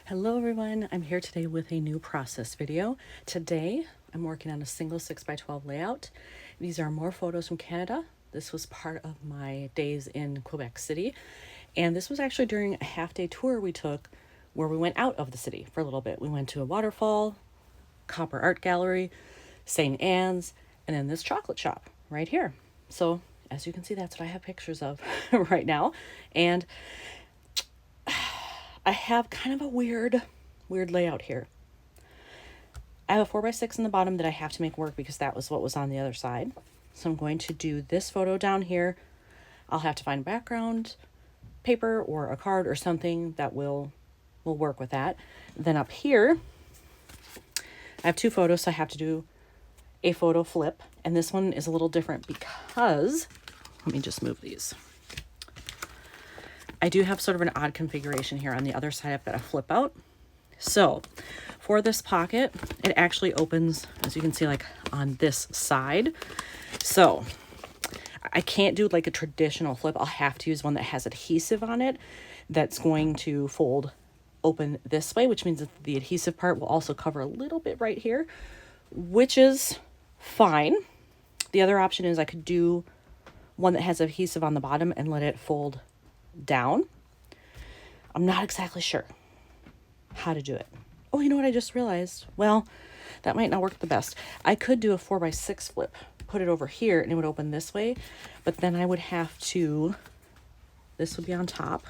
Hello everyone, I'm here today with a new process video. Today I'm working on a single 6x12 layout. These are more photos from Canada. This was part of my days in Quebec City, and this was actually during a half-day tour we took where we went out of the city for a little bit. We went to a waterfall, Copper Art Gallery, St. Anne's, and then this chocolate shop right here. So as you can see, that's what I have pictures of right now. And I have kind of a weird layout here. I have a 4x6 in the bottom that I have to make work because that was what was on the other side. So I'm going to do this photo down here. I'll have to find background paper or a card or something that will work with that. Then up here, I have two photos, so I have to do a photo flip. And this one is a little different because, let me just move these. I do have sort of an odd configuration here. On the other side, I've got a flip out. So for this pocket, it actually opens, as you can see, like on this side. So I can't do like a traditional flip. I'll have to use one that has adhesive on it that's going to fold open this way, which means that the adhesive part will also cover a little bit right here, which is fine. The other option is I could do one that has adhesive on the bottom and let it fold down. I'm not exactly sure how to do it. Oh, you know what I just realized? Well, that might not work the best. I could do a 4x6 flip, put it over here, and it would open this way, but then I would have to, this would be on top.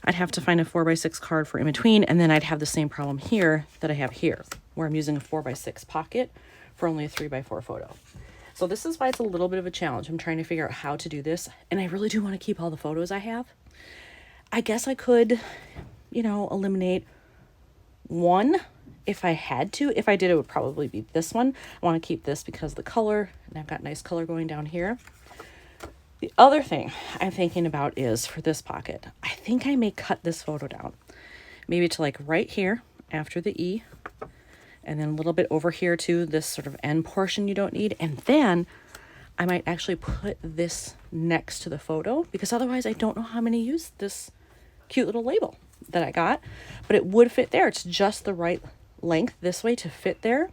I'd have to find a 4x6 card for in between, and then I'd have the same problem here that I have here, where I'm using a 4x6 pocket for only a 3x4 photo. So this is why it's a little bit of a challenge. I'm trying to figure out how to do this, and I really do want to keep all the photos I have. I guess I could, eliminate one if I had to. If I did, it would probably be this one. I want to keep this because the color, and I've got nice color going down here. The other thing I'm thinking about is for this pocket, I think I may cut this photo down, maybe to like right here after the E, and then a little bit over here to this sort of end portion you don't need. And then I might actually put this next to the photo because otherwise I don't know how I'm going to use this cute little label that I got, but it would fit there. It's just the right length this way to fit there.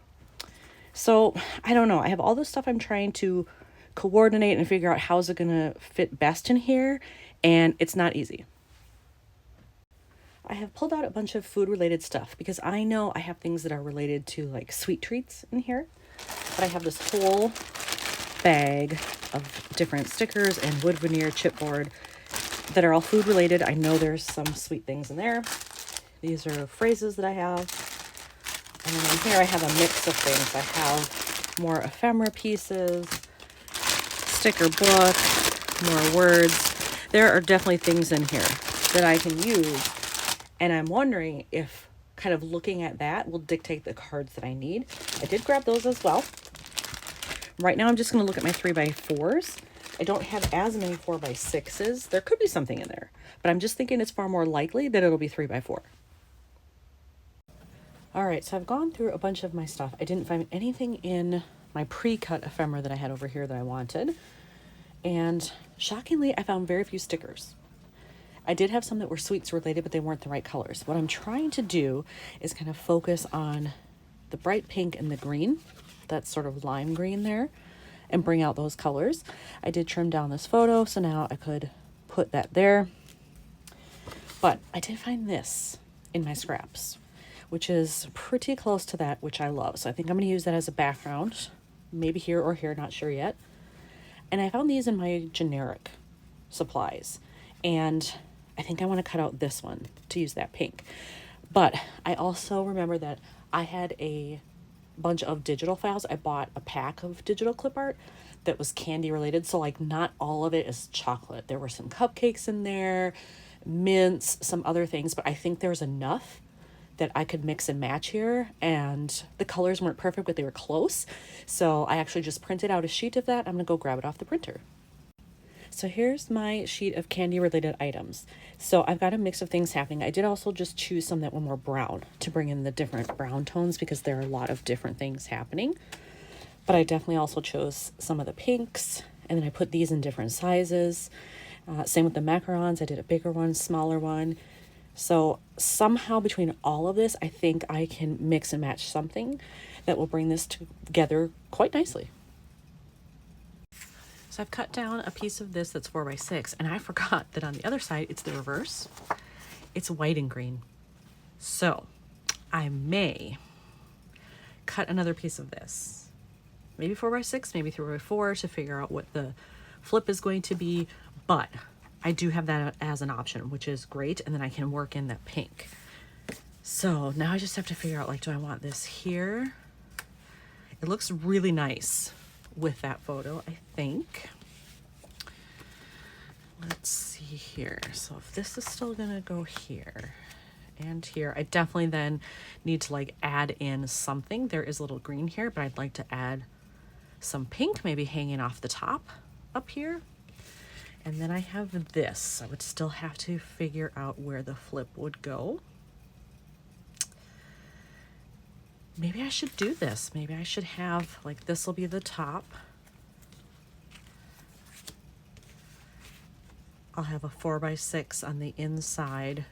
So I don't know. I have all this stuff I'm trying to coordinate and figure out how's it going to fit best in here. And it's not easy. I have pulled out a bunch of food related stuff because I know I have things that are related to like sweet treats in here, but I have this whole bag of different stickers and wood veneer chipboard that are all food related. I know there's some sweet things in there. These are phrases that I have. And then in here I have a mix of things. I have more ephemera pieces, sticker book, more words. There are definitely things in here that I can use. And I'm wondering if kind of looking at that will dictate the cards that I need. I did grab those as well. Right now I'm just going to look at my 3x4s. I don't have as many 4x6s. There could be something in there, but I'm just thinking it's far more likely that it'll be 3x4. All right, so I've gone through a bunch of my stuff. I didn't find anything in my pre-cut ephemera that I had over here that I wanted. And shockingly, I found very few stickers. I did have some that were sweets related, but they weren't the right colors. What I'm trying to do is kind of focus on the bright pink and the green, that's sort of lime green there, and bring out those colors. I did trim down this photo, so now I could put that there. But I did find this in my scraps, which is pretty close to that, which I love. So I think I'm going to use that as a background, maybe here or here, not sure yet. And I found these in my generic supplies. And I think I want to cut out this one to use that pink. But I also remember that I had a bunch of digital files. I bought a pack of digital clip art that was candy related. So like not all of it is chocolate. There were some cupcakes in there, mints, some other things, but I think there's enough that I could mix and match here. And the colors weren't perfect, but they were close. So I actually just printed out a sheet of that. I'm gonna go grab it off the printer. So here's my sheet of candy related items. So I've got a mix of things happening. I did also just choose some that were more brown to bring in the different brown tones because there are a lot of different things happening. But I definitely also chose some of the pinks, and then I put these in different sizes. Same with the macarons. I did a bigger one, smaller one. So somehow between all of this, I think I can mix and match something that will bring this together quite nicely. So I've cut down a piece of this that's 4x6, and I forgot that on the other side, it's the reverse. It's white and green. So I may cut another piece of this, maybe 4x6, maybe 3x4, to figure out what the flip is going to be, but I do have that as an option, which is great, and then I can work in that pink. So now I just have to figure out, like, do I want this here? It looks really nice with that photo, I think. Let's see here. So if this is still gonna go here and here, I definitely then need to like add in something. There is a little green here, but I'd like to add some pink, maybe hanging off the top up here. And then I have this. I would still have to figure out where the flip would go. Maybe I should do this. Maybe I should have, like, this will be the top. I'll have a 4x6 on the inside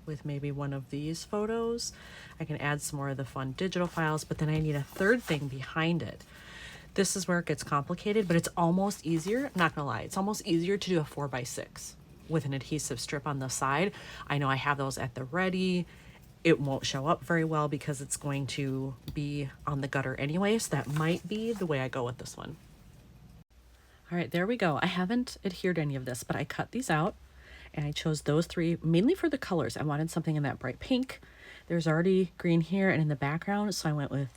with maybe one of these photos. I can add some more of the fun digital files, but then I need a third thing behind it. This is where it gets complicated, but it's almost easier, I'm not gonna lie, it's almost easier to do a 4x6 with an adhesive strip on the side. I know I have those at the ready. It won't show up very well because it's going to be on the gutter anyway, so that might be the way I go with this one. All right, there we go. I haven't adhered any of this, but I cut these out and I chose those three mainly for the colors. I wanted something in that bright pink. There's already green here and in the background, so I went with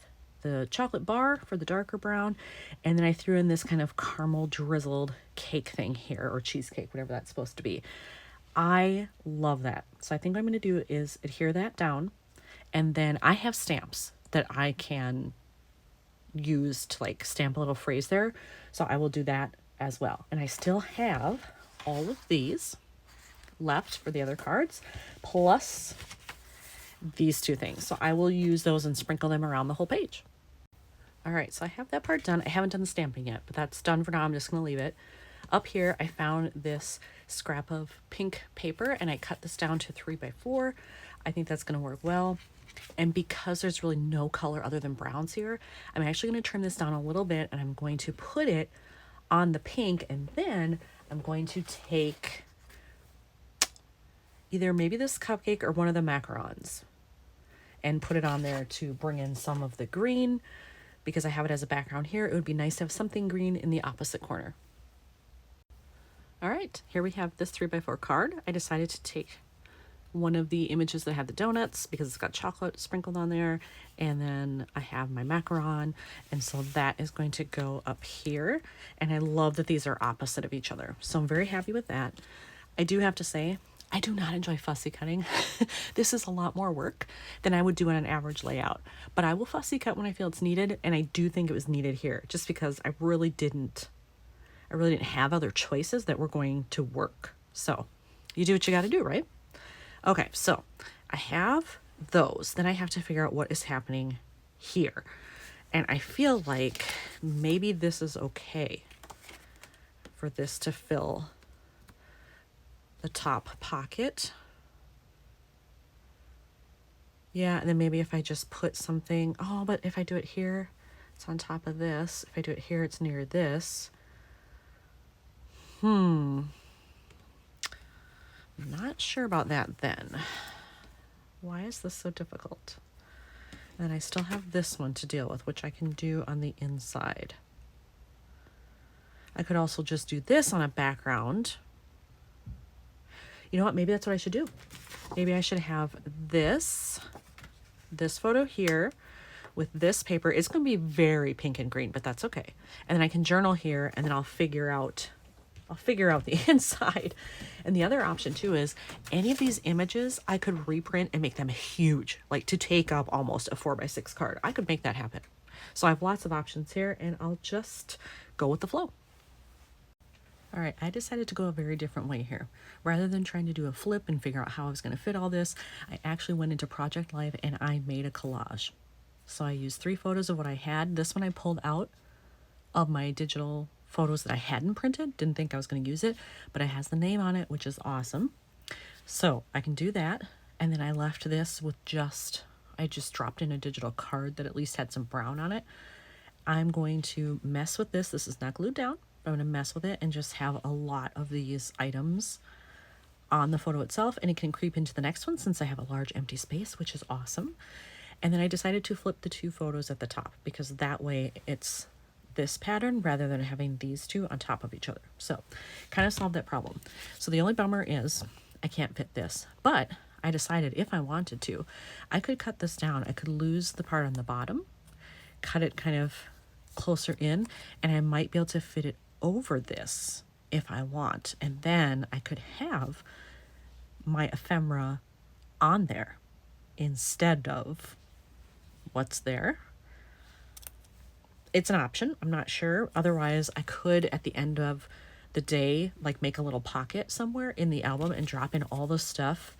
the chocolate bar for the darker brown, and then I threw in this kind of caramel drizzled cake thing here, or cheesecake, whatever that's supposed to be. I love that. So I think what I'm going to do is adhere that down, and then I have stamps that I can use to like stamp a little phrase there, so I will do that as well. And I still have all of these left for the other cards, plus these two things. So I will use those and sprinkle them around the whole page. All right, so I have that part done. I haven't done the stamping yet, but that's done for now. I'm just gonna leave it. Up here, I found this scrap of pink paper and I cut this down to 3x4. I think that's gonna work well. And because there's really no color other than browns here, I'm actually gonna trim this down a little bit and I'm going to put it on the pink, and then I'm going to take either maybe this cupcake or one of the macarons and put it on there to bring in some of the green. Because I have it as a background here, it would be nice to have something green in the opposite corner. All right, here we have this 3x4 card. I decided to take one of the images that had the donuts because it's got chocolate sprinkled on there, and then I have my macaron, and so that is going to go up here. And I love that these are opposite of each other, so I'm very happy with that. I do have to say, I do not enjoy fussy cutting. This is a lot more work than I would do on an average layout, but I will fussy cut when I feel it's needed, and I do think it was needed here just because I really didn't have other choices that were going to work. So you do what you got to do, right? Okay, so I have those. Then I have to figure out what is happening here. And I feel like maybe this is okay for this to fill the top pocket. Yeah, and then maybe if I just put something, oh, but if I do it here, it's on top of this. If I do it here, it's near this. I'm not sure about that then. Why is this so difficult? And I still have this one to deal with, which I can do on the inside. I could also just do this on a background. You know what? Maybe that's what I should do. Maybe I should have this photo here with this paper. It's going to be very pink and green, but that's okay. And then I can journal here, and then I'll figure out the inside. And the other option too is any of these images I could reprint and make them huge, like to take up almost a 4x6 card. I could make that happen. So I have lots of options here, and I'll just go with the flow. All right, I decided to go a very different way here. Rather than trying to do a flip and figure out how I was going to fit all this, I actually went into Project Live and I made a collage. So I used 3 photos of what I had. This one I pulled out of my digital photos that I hadn't printed. Didn't think I was going to use it, but it has the name on it, which is awesome. So I can do that. And then I left this with I just dropped in a digital card that at least had some brown on it. I'm going to mess with this. This is not glued down, but I'm going to mess with it and just have a lot of these items on the photo itself, and it can creep into the next one since I have a large empty space, which is awesome. And then I decided to flip the two photos at the top because that way it's this pattern rather than having these two on top of each other. So kind of solved that problem. So the only bummer is I can't fit this, but I decided if I wanted to, I could cut this down. I could lose the part on the bottom, cut it kind of closer in, and I might be able to fit it over this if I want. And then I could have my ephemera on there instead of what's there. It's an option. I'm not sure. Otherwise, I could at the end of the day, like make a little pocket somewhere in the album and drop in all the stuff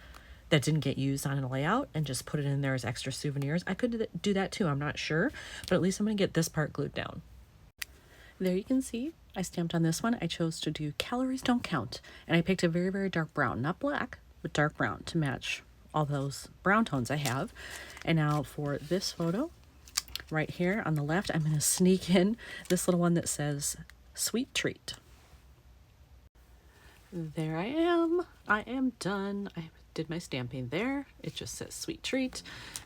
that didn't get used on a layout and just put it in there as extra souvenirs. I could do that too. I'm not sure, but at least I'm going to get this part glued down. There you can see I stamped on this one. I chose to do calories don't count, and I picked a very, very dark brown, not black, but dark brown to match all those brown tones I have. And now for this photo right here on the left, I'm going to sneak in this little one that says sweet treat. There I am. I am done. I did my stamping there. It just says sweet treat.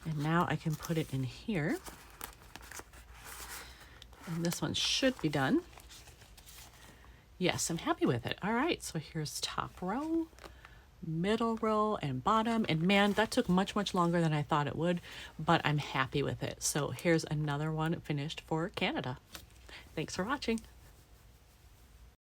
And now I can put it in here. And this one should be done. Yes, I'm happy with it. All right, so here's top row, middle row, and bottom. And man, that took much, much longer than I thought it would, but I'm happy with it. So here's another one finished for Canada. Thanks for watching.